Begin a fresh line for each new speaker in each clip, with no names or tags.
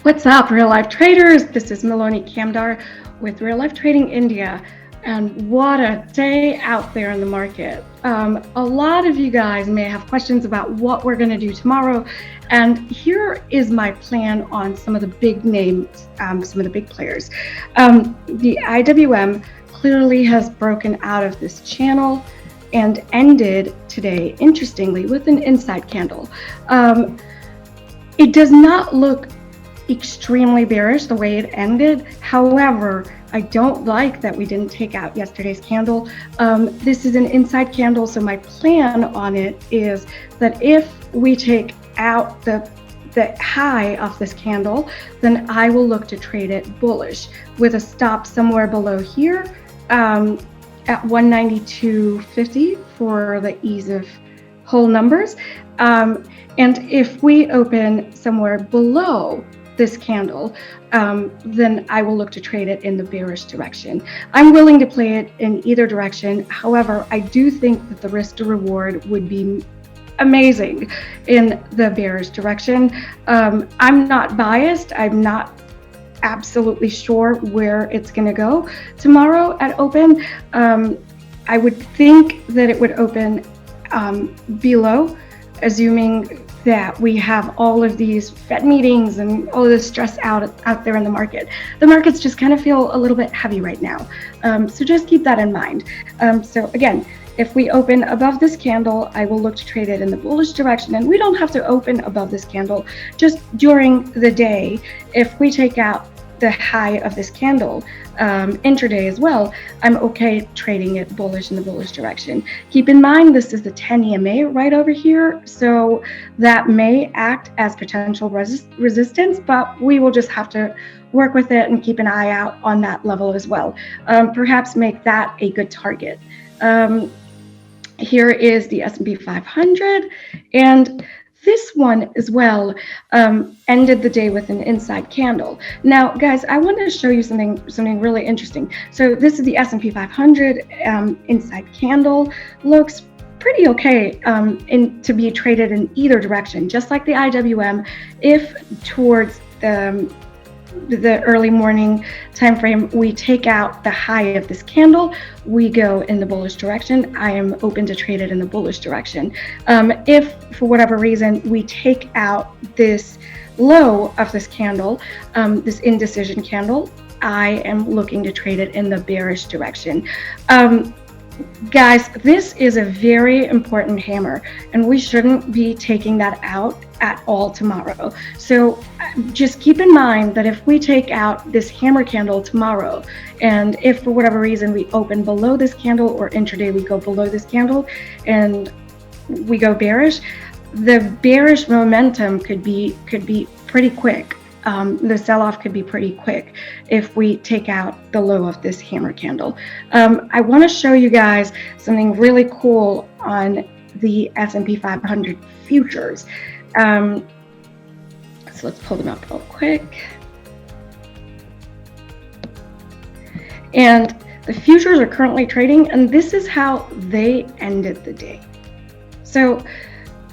What's up, real life traders? This is Miloni Kamdar with Real Life Trading India, and what a day out there in the market. A lot of you guys may have questions about what we're going to do tomorrow, and here is my plan on some of the big names, some of the big players. The IWM clearly has broken out of this channel and ended today, interestingly, with an inside candle. It does not look extremely bearish the way it ended. However, I don't like that we didn't take out yesterday's candle. This is an inside candle, so my plan on it is that if we take out the high of this candle, then I will look to trade it bullish with a stop somewhere below here at 192.50 for the ease of whole numbers. And if we open somewhere below this candle, then I will look to trade it in the bearish direction. I'm willing to play it in either direction. However, I do think that the risk to reward would be amazing in the bearish direction. I'm not biased. I'm not absolutely sure where it's going to go tomorrow at open. I would think that it would open below, assuming that we have all of these Fed meetings and all of this stress out there in the market. The markets just kind of feel a little bit heavy right now. So just keep that in mind. So again, if we open above this candle, I will look to trade it in the bullish direction. And we don't have to open above this candle. Just during the day, if we take out the high of this candle intraday as well, I'm okay trading it bullish in the bullish direction. Keep in mind, this is the 10 EMA right over here, so that may act as potential resistance, but we will just have to work with it and keep an eye out on that level as well. Perhaps make that a good target. Here is the S&P 500, and this one as well ended the day with an inside candle. Now, guys, I wanted to show you something really interesting. So this is the S&P 500 inside candle. Looks pretty okay to be traded in either direction, just like the IWM. If towards the early morning time frame we take out the high of this candle, we go in the bullish direction. I am open to trade it in the bullish direction. If for whatever reason we take out this low of this candle, this indecision candle, I am looking to trade it in the bearish direction. Guys, this is a very important hammer, and we shouldn't be taking that out at all tomorrow. So just keep in mind that if we take out this hammer candle tomorrow, and if for whatever reason we open below this candle, or intraday we go below this candle and we go bearish, the bearish momentum could be pretty quick. The sell-off could be pretty quick if we take out the low of this hammer candle. I want to show you guys something really cool on the S&P 500 futures. So let's pull them up real quick. And the futures are currently trading, and this is how they ended the day. So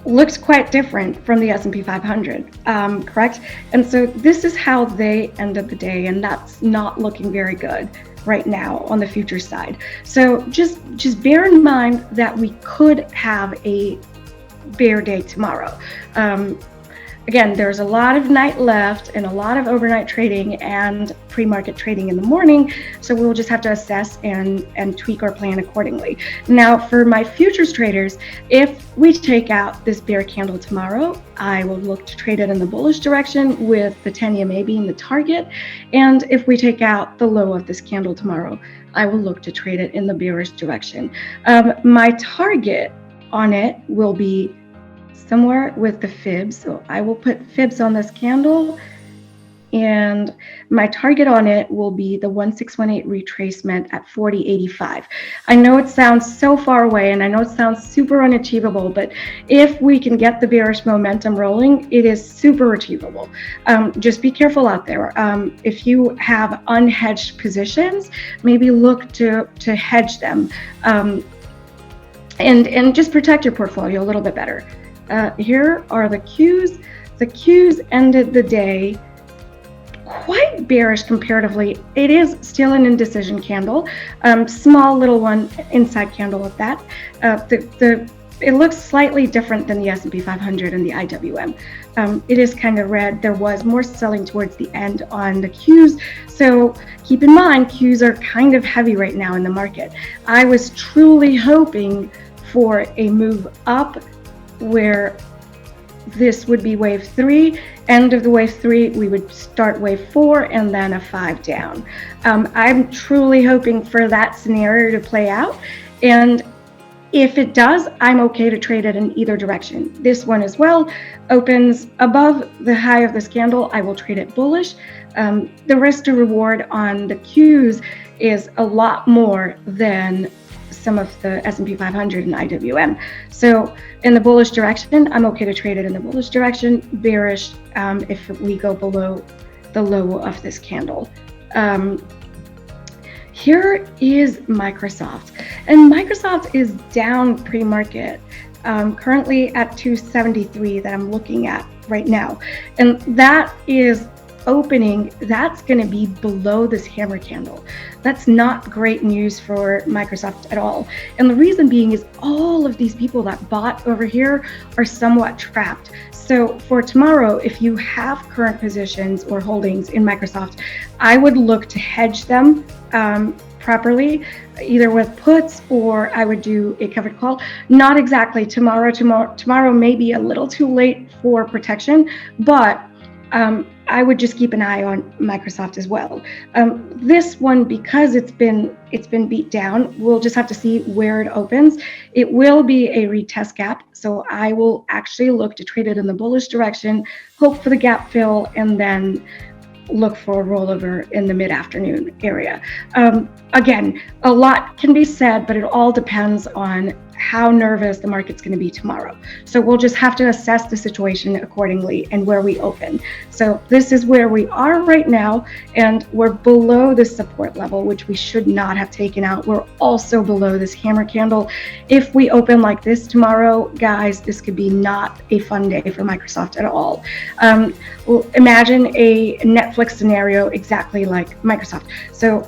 looks quite different from the S&P 500, correct? And so this is how they ended the day, and that's not looking very good right now on the futures side. So just bear in mind that we could have a bear day tomorrow. Again, there's a lot of night left and a lot of overnight trading and pre-market trading in the morning, so we'll just have to assess and tweak our plan accordingly. Now, for my futures traders, if we take out this bear candle tomorrow, I will look to trade it in the bullish direction with the 10 EMA being the target. And if we take out the low of this candle tomorrow, I will look to trade it in the bearish direction. My target on it will be somewhere with the fibs. So I will put fibs on this candle, and my target on it will be the 1618 retracement at 40.85. I know it sounds so far away, and I know it sounds super unachievable, but if we can get the bearish momentum rolling, it is super achievable. Just be careful out there. If you have unhedged positions, maybe look to hedge them, and just protect your portfolio a little bit better. Here are the Qs. The Qs ended the day quite bearish comparatively. It is still an indecision candle, small little one inside candle at that. It looks slightly different than the S&P 500 and the IWM. It is kind of red. There was more selling towards the end on the Qs. So keep in mind, Qs are kind of heavy right now in the market. I was truly hoping for a move up where this would be wave 3. End of the wave 3, we would start wave 4 and then a 5 down. I'm truly hoping for that scenario to play out. And if it does, I'm okay to trade it in either direction. This one as well opens above the high of this candle. I will trade it bullish. The risk to reward on the Qs is a lot more than some of the S&P 500 and IWM. So in the bullish direction, I'm okay to trade it in the bullish direction. Bearish if we go below the low of this candle. Here is Microsoft, and Microsoft is down pre-market, currently at 273 that I'm looking at right now, and that is opening, that's going to be below this hammer candle. That's not great news for Microsoft at all. And the reason being is all of these people that bought over here are somewhat trapped. So for tomorrow, if you have current positions or holdings in Microsoft, I would look to hedge them properly, either with puts, or I would do a covered call. Not exactly tomorrow. Tomorrow may be a little too late for protection, but I would just keep an eye on Microsoft as well. This one, because it's been beat down, we'll just have to see where it opens. It will be a retest gap, so I will actually look to trade it in the bullish direction, hope for the gap fill, and then look for a rollover in the mid-afternoon area. Again, a lot can be said, but it all depends on how nervous the market's going to be tomorrow. So we'll just have to assess the situation accordingly and where we open. So this is where we are right now, and we're below the support level, which we should not have taken out. We're also below this hammer candle. If we open like this tomorrow, guys, this could be not a fun day for Microsoft at all. Well, imagine a Netflix scenario exactly like Microsoft. So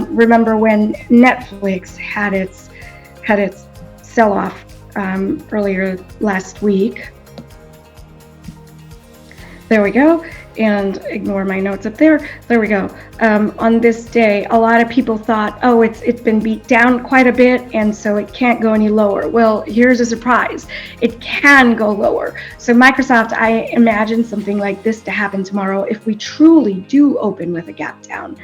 remember when Netflix had its sell-off earlier last week. There we go. And ignore my notes up there. There we go. On this day, a lot of people thought, oh, it's been beat down quite a bit, and so it can't go any lower. Well, here's a surprise. It can go lower. So Microsoft, I imagine something like this to happen tomorrow if we truly do open with a gap down.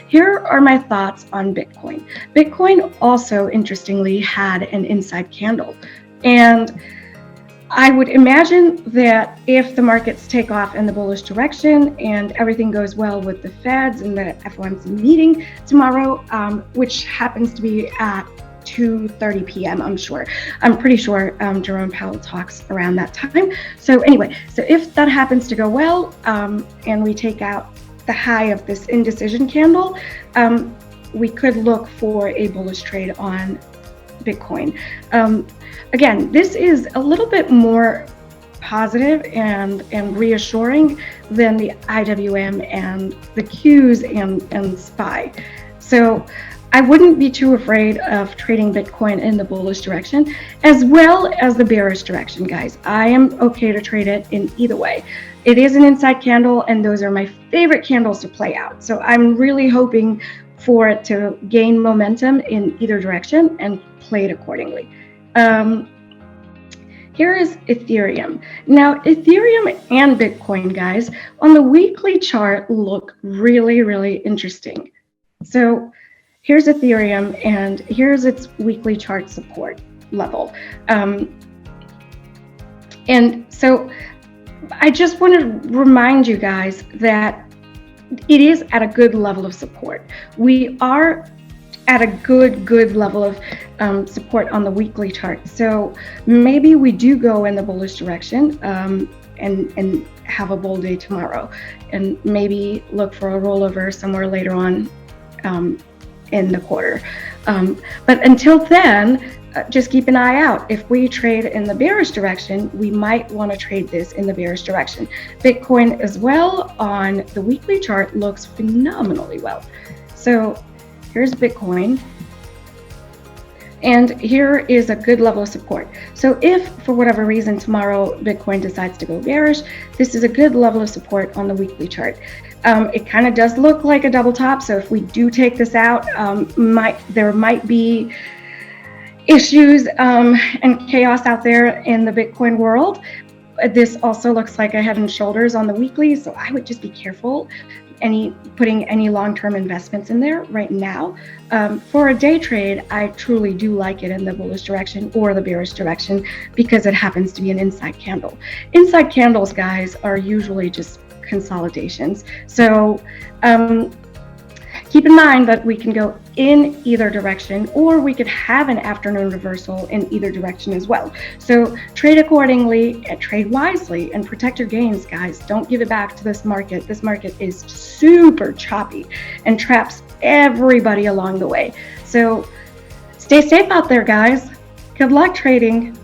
Here are my thoughts on Bitcoin. Bitcoin also, interestingly, had an inside candle. And I would imagine that if the markets take off in the bullish direction and everything goes well with the Feds and the FOMC meeting tomorrow, which happens to be at 2:30 p.m. I'm pretty sure Jerome Powell talks around that time. So anyway, so if that happens to go well and we take out the high of this indecision candle, we could look for a bullish trade on Bitcoin. Again, this is a little bit more positive and reassuring than the IWM and the Qs and SPY. So I wouldn't be too afraid of trading Bitcoin in the bullish direction as well as the bearish direction, guys. I am okay to trade it in either way. It is an inside candle, and those are my favorite candles to play out. So I'm really hoping for it to gain momentum in either direction and play it accordingly. Here is Ethereum. Now, Ethereum and Bitcoin, guys, on the weekly chart look really, really interesting. So here's Ethereum, and here's its weekly chart support level. And so I just want to remind you guys that it is at a good level of support. We are at a good level of support on the weekly chart. So maybe we do go in the bullish direction and have a bull day tomorrow, and maybe look for a rollover somewhere later on in the quarter. But until then, just keep an eye out. If we trade in the bearish direction, we might want to trade this in the bearish direction. Bitcoin as well on the weekly chart looks phenomenally well. So here's Bitcoin. And here is a good level of support. So if for whatever reason tomorrow Bitcoin decides to go bearish, this is a good level of support on the weekly chart. It kind of does look like a double top. So if we do take this out, there might be issues and chaos out there in the Bitcoin world. This also looks like a head and shoulders on the weekly. So I would just be careful putting any long-term investments in there right now. For a day trade, I truly do like it in the bullish direction or the bearish direction because it happens to be an inside candle. Inside candles, guys, are usually just consolidations. So keep in mind that we can go in either direction, or we could have an afternoon reversal in either direction as well. So trade accordingly, trade wisely, and protect your gains, guys. Don't give it back to this market. This market is super choppy and traps everybody along the way. So stay safe out there, guys. Good luck trading.